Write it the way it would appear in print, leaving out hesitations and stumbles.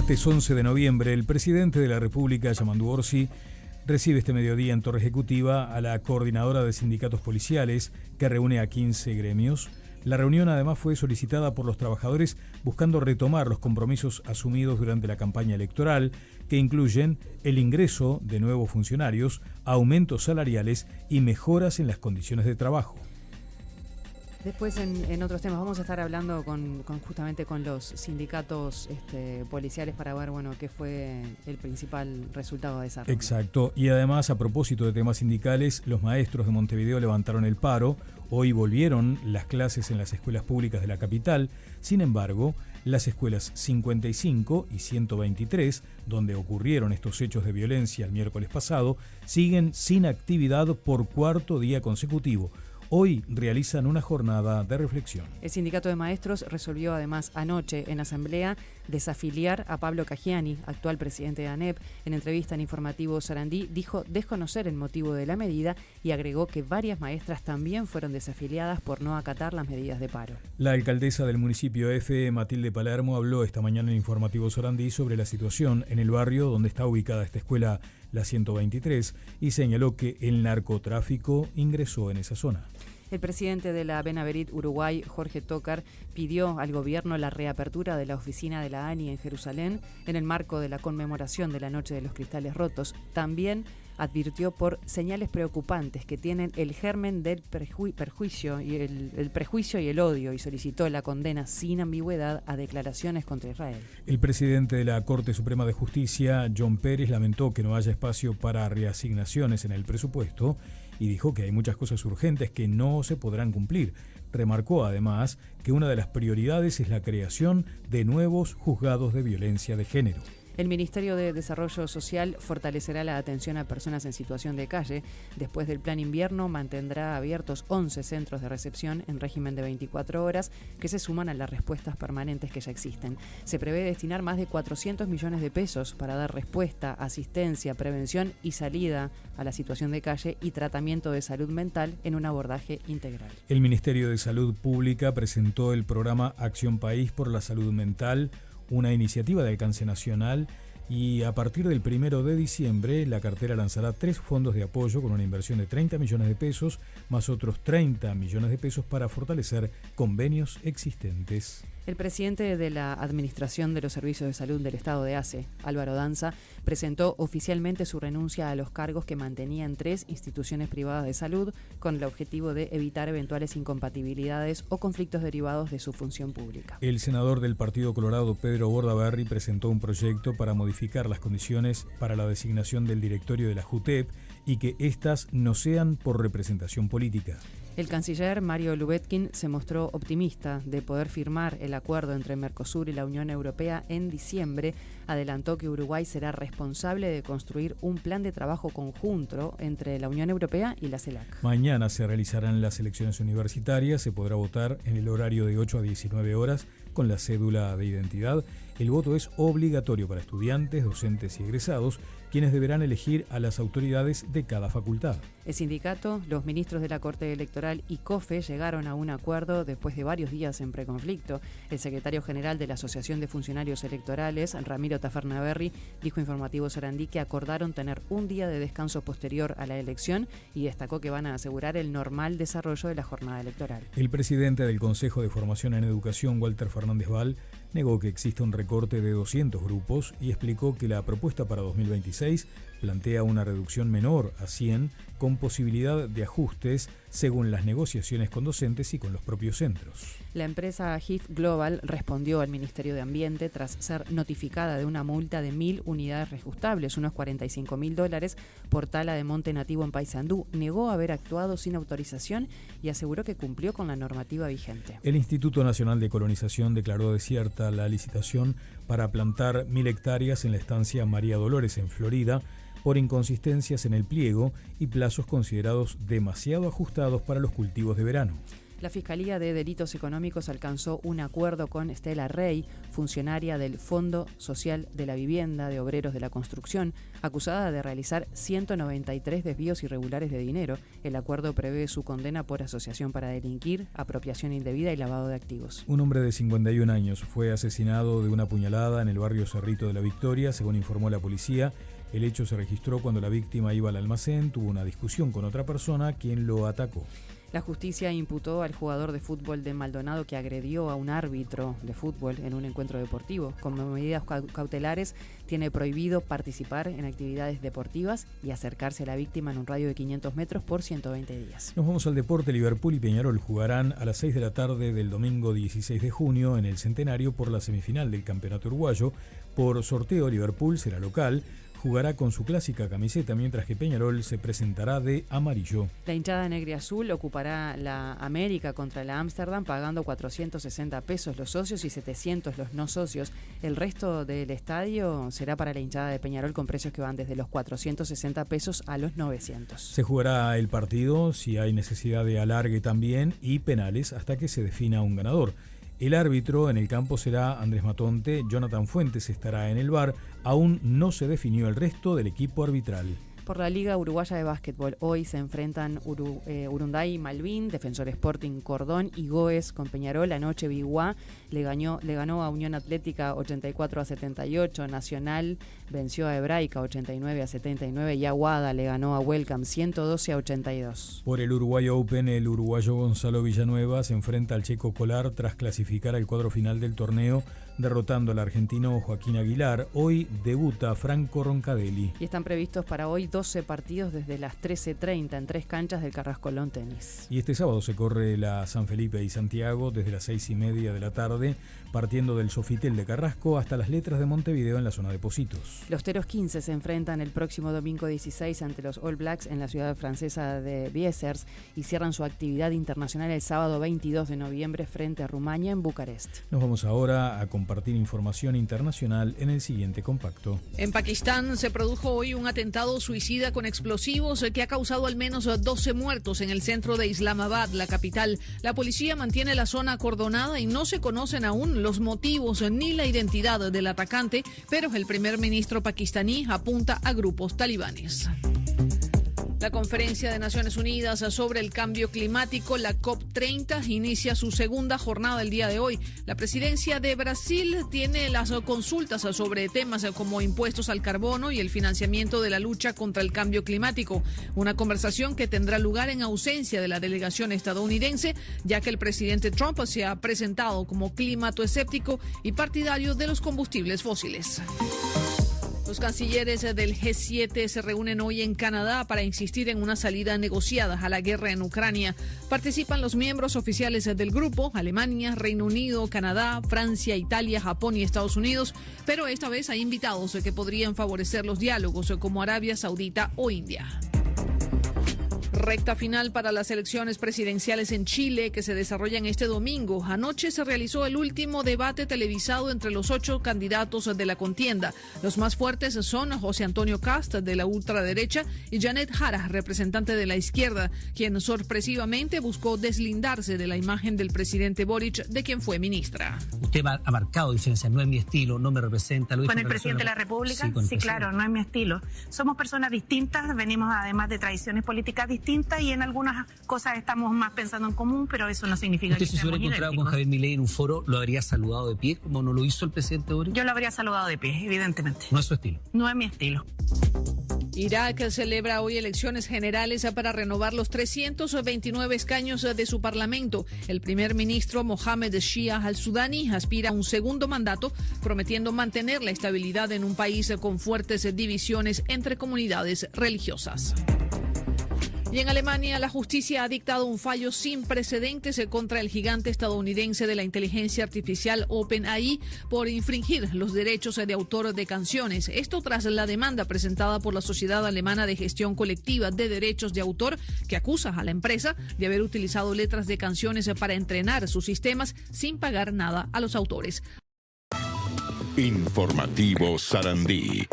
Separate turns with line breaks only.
martes 11 de noviembre, el presidente de la República, Yamandu Orsi, recibe este mediodía en Torre Ejecutiva a la coordinadora de sindicatos policiales, que reúne a 15 gremios. La reunión además fue solicitada por los trabajadores buscando retomar los compromisos asumidos durante la campaña electoral, que incluyen el ingreso de nuevos funcionarios, aumentos salariales y mejoras en las condiciones de trabajo.
Después, en otros temas, vamos a estar hablando justamente con los sindicatos policiales para ver, qué fue el principal resultado de esa reunión.
Exacto. Y además, a propósito de temas sindicales, los maestros de Montevideo levantaron el paro. Hoy volvieron las clases en las escuelas públicas de la capital. Sin embargo, las escuelas 55 y 123, donde ocurrieron estos hechos de violencia el miércoles pasado, siguen sin actividad por cuarto día consecutivo. Hoy realizan una jornada de reflexión.
El sindicato de maestros resolvió además anoche en asamblea desafiliar a Pablo Caggiani, actual presidente de ANEP. En entrevista en Informativo Sarandí dijo desconocer el motivo de la medida y agregó que varias maestras también fueron desafiliadas por no acatar las medidas de paro.
La alcaldesa del municipio F, Matilde Palermo, habló esta mañana en Informativo Sarandí sobre la situación en el barrio donde está ubicada esta escuela, la 123, y señaló que el narcotráfico ingresó en esa zona.
El presidente de la Benaverit Uruguay, Jorge Tócar, pidió al gobierno la reapertura de la oficina de la ANI en Jerusalén en el marco de la conmemoración de la Noche de los Cristales Rotos. También advirtió por señales preocupantes que tienen el germen del prejuicio y el odio y solicitó la condena sin ambigüedad a declaraciones contra Israel.
El presidente de la Corte Suprema de Justicia, John Pérez, lamentó que no haya espacio para reasignaciones en el presupuesto y dijo que hay muchas cosas urgentes que no se podrán cumplir. Remarcó además que una de las prioridades es la creación de nuevos juzgados de violencia de género.
El Ministerio de Desarrollo Social fortalecerá la atención a personas en situación de calle. Después del plan invierno mantendrá abiertos 11 centros de recepción en régimen de 24 horas que se suman a las respuestas permanentes que ya existen. Se prevé destinar más de 400 millones de pesos para dar respuesta, asistencia, prevención y salida a la situación de calle y tratamiento de salud mental en un abordaje integral.
El Ministerio de Salud Pública presentó el programa Acción País por la Salud Mental, una iniciativa de alcance nacional, y a partir del 1 de diciembre la cartera lanzará 3 fondos de apoyo con una inversión de 30 millones de pesos, más otros 30 millones de pesos para fortalecer convenios existentes.
El presidente de la Administración de los Servicios de Salud del Estado de ACE, Álvaro Danza, presentó oficialmente su renuncia a los cargos que mantenía en 3 instituciones privadas de salud con el objetivo de evitar eventuales incompatibilidades o conflictos derivados de su función pública.
El senador del Partido Colorado, Pedro Bordaberry, presentó un proyecto para modificar las condiciones para la designación del directorio de la JUTEP y que éstas no sean por representación política.
El canciller Mario Lubetkin se mostró optimista de poder firmar el acuerdo entre Mercosur y la Unión Europea en diciembre. Adelantó que Uruguay será responsable de construir un plan de trabajo conjunto entre la Unión Europea y la CELAC.
Mañana se realizarán las elecciones universitarias. Se podrá votar en el horario de 8 a 19 horas con la cédula de identidad. El voto es obligatorio para estudiantes, docentes y egresados, quienes deberán elegir a las autoridades de cada facultad.
El sindicato, los ministros de la Corte Electoral y COFE llegaron a un acuerdo después de varios días en preconflicto. El secretario general de la Asociación de Funcionarios Electorales, Ramiro Tafernaberri, dijo a Informativo Sarandí que acordaron tener un día de descanso posterior a la elección y destacó que van a asegurar el normal desarrollo de la jornada electoral.
El presidente del Consejo de Formación en Educación, Walter Fernández Val, negó que existe un recorte de 200 grupos y explicó que la propuesta para 2026 plantea una reducción menor a 100 con posibilidad de ajustes según las negociaciones con docentes y con los propios centros.
La empresa HIF Global respondió al Ministerio de Ambiente tras ser notificada de una multa de 1.000 unidades reajustables, unos $45.000, por tala de monte nativo en Paysandú. Negó haber actuado sin autorización y aseguró que cumplió con la normativa vigente.
El Instituto Nacional de Colonización declaró desierta la licitación para plantar 1.000 hectáreas en la estancia María Dolores en Florida por inconsistencias en el pliego y plazos considerados demasiado ajustados para los cultivos de verano.
La Fiscalía de Delitos Económicos alcanzó un acuerdo con Estela Rey, funcionaria del Fondo Social de la Vivienda de Obreros de la Construcción, acusada de realizar 193 desvíos irregulares de dinero. El acuerdo prevé su condena por asociación para delinquir, apropiación indebida y lavado de activos.
Un hombre de 51 años fue asesinado de una puñalada en el barrio Cerrito de la Victoria, según informó la policía. El hecho se registró cuando la víctima iba al almacén, tuvo una discusión con otra persona, quien lo atacó.
La justicia imputó al jugador de fútbol de Maldonado que agredió a un árbitro de fútbol en un encuentro deportivo. Como medidas cautelares, tiene prohibido participar en actividades deportivas y acercarse a la víctima en un radio de 500 metros por 120 días.
Nos vamos al deporte. Liverpool y Peñarol jugarán a las 6 de la tarde del domingo 16 de junio en el Centenario por la semifinal del Campeonato Uruguayo. Por sorteo, Liverpool será local. Jugará con su clásica camiseta, mientras que Peñarol se presentará de amarillo.
La hinchada negra y azul ocupará la América contra la Ámsterdam, pagando 460 pesos los socios y 700 los no socios. El resto del estadio será para la hinchada de Peñarol, con precios que van desde los 460 pesos a los 900.
Se jugará el partido, si hay necesidad de alargue también, y penales hasta que se defina un ganador. El árbitro en el campo será Andrés Matonte, Jonathan Fuentes estará en el VAR, aún no se definió el resto del equipo arbitral.
Por la Liga Uruguaya de Básquetbol, hoy se enfrentan Urunday y Malvin, Defensor Sporting Cordón y Goes con Peñarol. Anoche Biguá le ganó a Unión Atlética 84-78, Nacional venció a Hebraica 89-79 y Aguada le ganó a Welcome 112-82.
Por el Uruguay Open, el uruguayo Gonzalo Villanueva se enfrenta al checo Kolar tras clasificar al cuadro final del torneo, derrotando al argentino Joaquín Aguilar. Hoy debuta Franco Roncadelli.
Y están previstos para hoy 12 partidos desde las 13:30 en 3 canchas del Carrascolón Tenis.
Y este sábado se corre la San Felipe y Santiago desde las 6:30 de la tarde, partiendo del Sofitel de Carrasco hasta las Letras de Montevideo en la zona de Pocitos.
Los Teros 15 se enfrentan el próximo domingo 16 ante los All Blacks en la ciudad francesa de Viesers y cierran su actividad internacional el sábado 22 de noviembre frente a Rumania en Bucarest.
Nos vamos ahora a compartir información internacional en el siguiente compacto.
En Pakistán se produjo hoy un atentado suicida con explosivos que ha causado al menos 12 muertos en el centro de Islamabad, la capital. La policía mantiene la zona acordonada y no se conocen aún los motivos ni la identidad del atacante, pero el primer ministro pakistaní apunta a grupos talibanes. La Conferencia de Naciones Unidas sobre el Cambio Climático, la COP30, inicia su segunda jornada el día de hoy. La presidencia de Brasil tiene las consultas sobre temas como impuestos al carbono y el financiamiento de la lucha contra el cambio climático. Una conversación que tendrá lugar en ausencia de la delegación estadounidense, ya que el presidente Trump se ha presentado como climato-escéptico y partidario de los combustibles fósiles. Los cancilleres del G7 se reúnen hoy en Canadá para insistir en una salida negociada a la guerra en Ucrania. Participan los miembros oficiales del grupo: Alemania, Reino Unido, Canadá, Francia, Italia, Japón y Estados Unidos, pero esta vez hay invitados que podrían favorecer los diálogos, como Arabia Saudita o India. Recta final para las elecciones presidenciales en Chile, que se desarrollan este domingo. Anoche se realizó el último debate televisado entre los 8 candidatos de la contienda. Los más fuertes son José Antonio Kast, de la ultraderecha, y Janet Jara, representante de la izquierda, quien sorpresivamente buscó deslindarse de la imagen del presidente Boric, de quien fue ministra.
Usted ha marcado diferencias, no es mi estilo, no me representa. Lo
¿Con el presidente de la República? Sí, claro, no es mi estilo. Somos personas distintas, venimos además de tradiciones políticas distintas y en algunas cosas estamos más pensando en común, pero eso no significa que
¿Usted se hubiera encontrado con Javier Milei en un foro, lo habría saludado de pie, como no lo hizo el presidente Boric?
Yo lo habría saludado de pie, evidentemente.
No es su estilo.
No es mi estilo.
Irak celebra hoy elecciones generales para renovar los 329 escaños de su parlamento. El primer ministro Mohamed Shia al-Sudani aspira a un segundo mandato, prometiendo mantener la estabilidad en un país con fuertes divisiones entre comunidades religiosas. Y en Alemania, la justicia ha dictado un fallo sin precedentes contra el gigante estadounidense de la inteligencia artificial OpenAI por infringir los derechos de autor de canciones. Esto tras la demanda presentada por la Sociedad Alemana de Gestión Colectiva de Derechos de Autor, que acusa a la empresa de haber utilizado letras de canciones para entrenar sus sistemas sin pagar nada a los autores.
Informativo Sarandí.